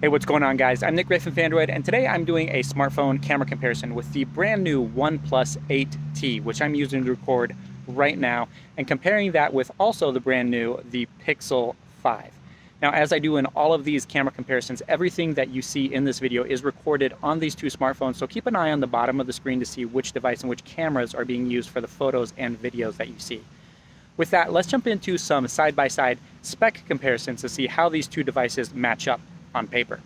Hey, what's going on, guys? I'm Nick Gray from Phandroid, and today I'm doing a smartphone camera comparison with the brand new OnePlus 8T, which I'm using to record right now, and comparing that with also the brand new, the Pixel 5. Now, as I do in all of these camera comparisons, everything that you see in this video is recorded on these two smartphones, so keep an eye on the bottom of the screen to see which device and which cameras are being used for the photos and videos that you see. With that, let's jump into some side-by-side spec comparisons to see how these two devices match up on paper.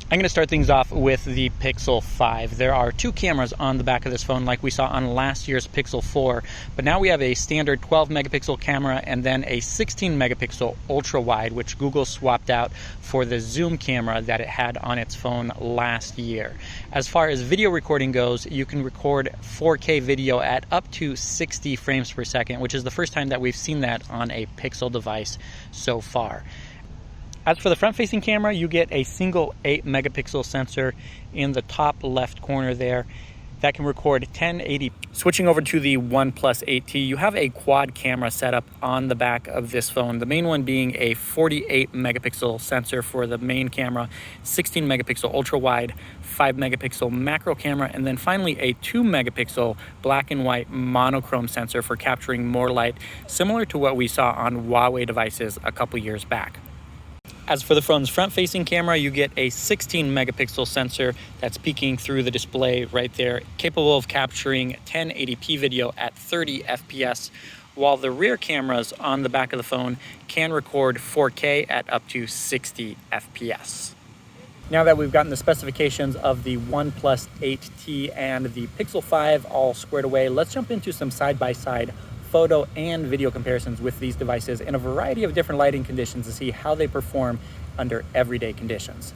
I'm going to start things off with the Pixel 5. There are two cameras on the back of this phone like we saw on last year's Pixel 4, but now we have a standard 12 megapixel camera and then a 16 megapixel ultra wide, which Google swapped out for the zoom camera that it had on its phone last year. As far as video recording goes, you can record 4K video at up to 60 frames per second, which is the first time that we've seen that on a Pixel device so far. As for the front-facing camera, you get a single 8 megapixel sensor in the top left corner there that can record 1080. Switching over to the OnePlus 8T, you have a quad camera setup on the back of this phone. The main one being a 48 megapixel sensor for the main camera, 16 megapixel ultra wide, 5 megapixel macro camera, and then finally a 2 megapixel black and white monochrome sensor for capturing more light, similar to what we saw on Huawei devices a couple years back. As for the phone's front-facing camera, you get a 16 megapixel sensor that's peeking through the display right there, capable of capturing 1080p video at 30 FPS, while the rear cameras on the back of the phone can record 4K at up to 60 FPS. Now that we've gotten the specifications of the OnePlus 8T and the Pixel 5 all squared away, let's jump into some side-by-side photo and video comparisons with these devices in a variety of different lighting conditions to see how they perform under everyday conditions.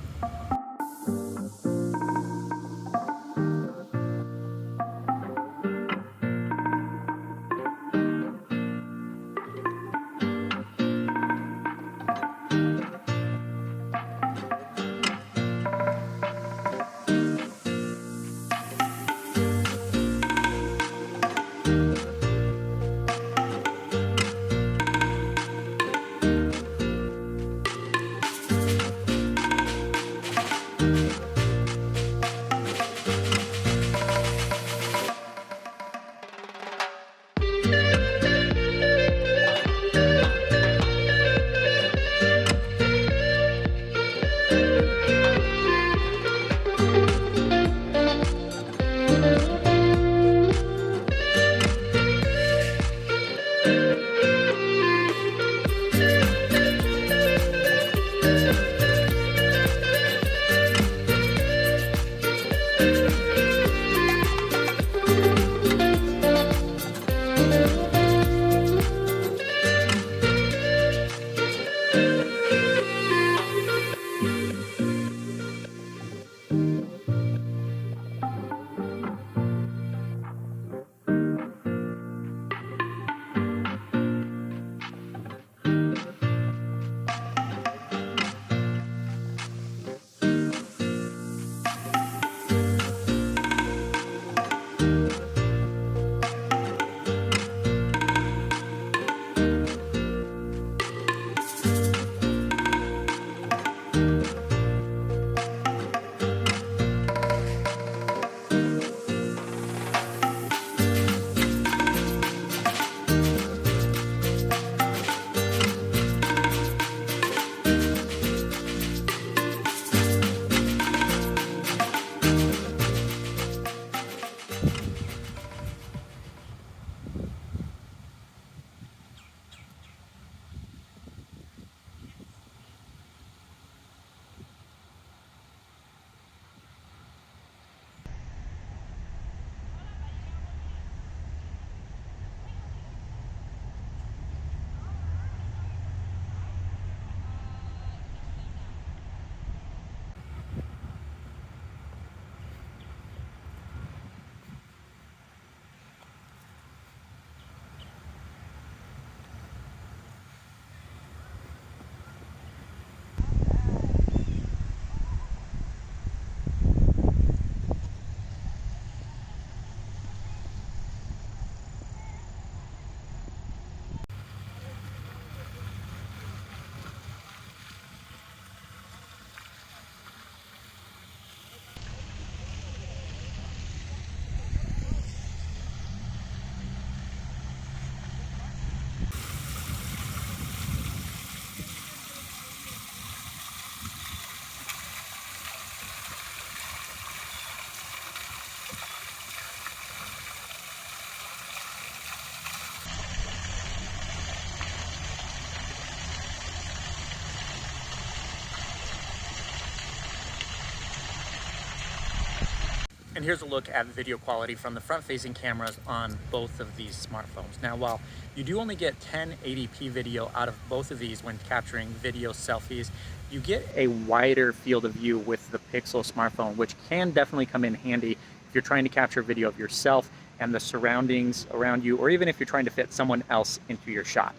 And here's a look at video quality from the front-facing cameras on both of these smartphones. Now, while you do only get 1080p video out of both of these when capturing video selfies, you get a wider field of view with the Pixel smartphone, which can definitely come in handy if you're trying to capture video of yourself and the surroundings around you, or even if you're trying to fit someone else into your shot.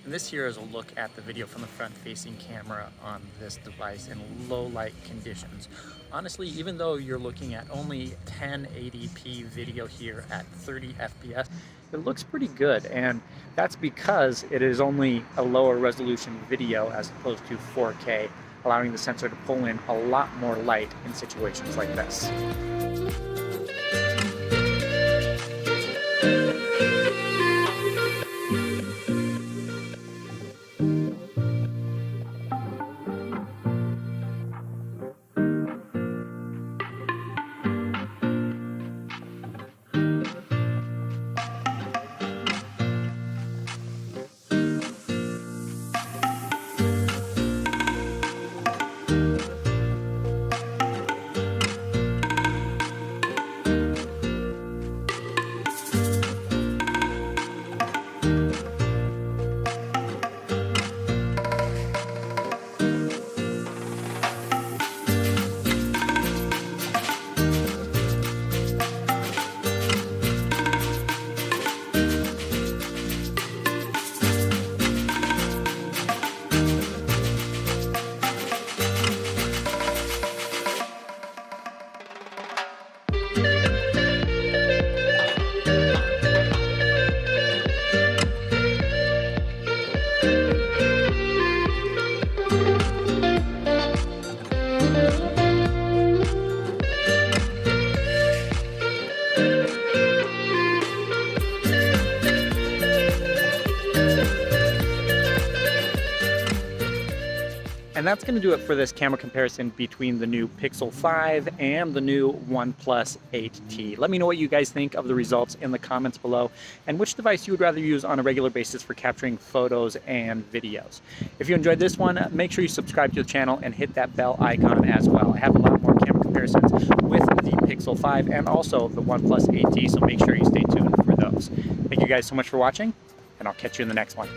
And this here is a look at the video from the front-facing camera on this device in low light conditions. Honestly, even though you're looking at only 1080p video here at 30 FPS, it looks pretty good, and that's because it is only a lower resolution video as opposed to 4K, allowing the sensor to pull in a lot more light in situations like this. And that's going to do it for this camera comparison between the new Pixel 5 and the new OnePlus 8T. Let me know what you guys think of the results in the comments below, and which device you would rather use on a regular basis for capturing photos and videos. If you enjoyed this one, make sure you subscribe to the channel and hit that bell icon as well. I have a lot more camera comparisons with the Pixel 5 and also the OnePlus 8T, so make sure you stay tuned for those. Thank you guys so much for watching, and I'll catch you in the next one.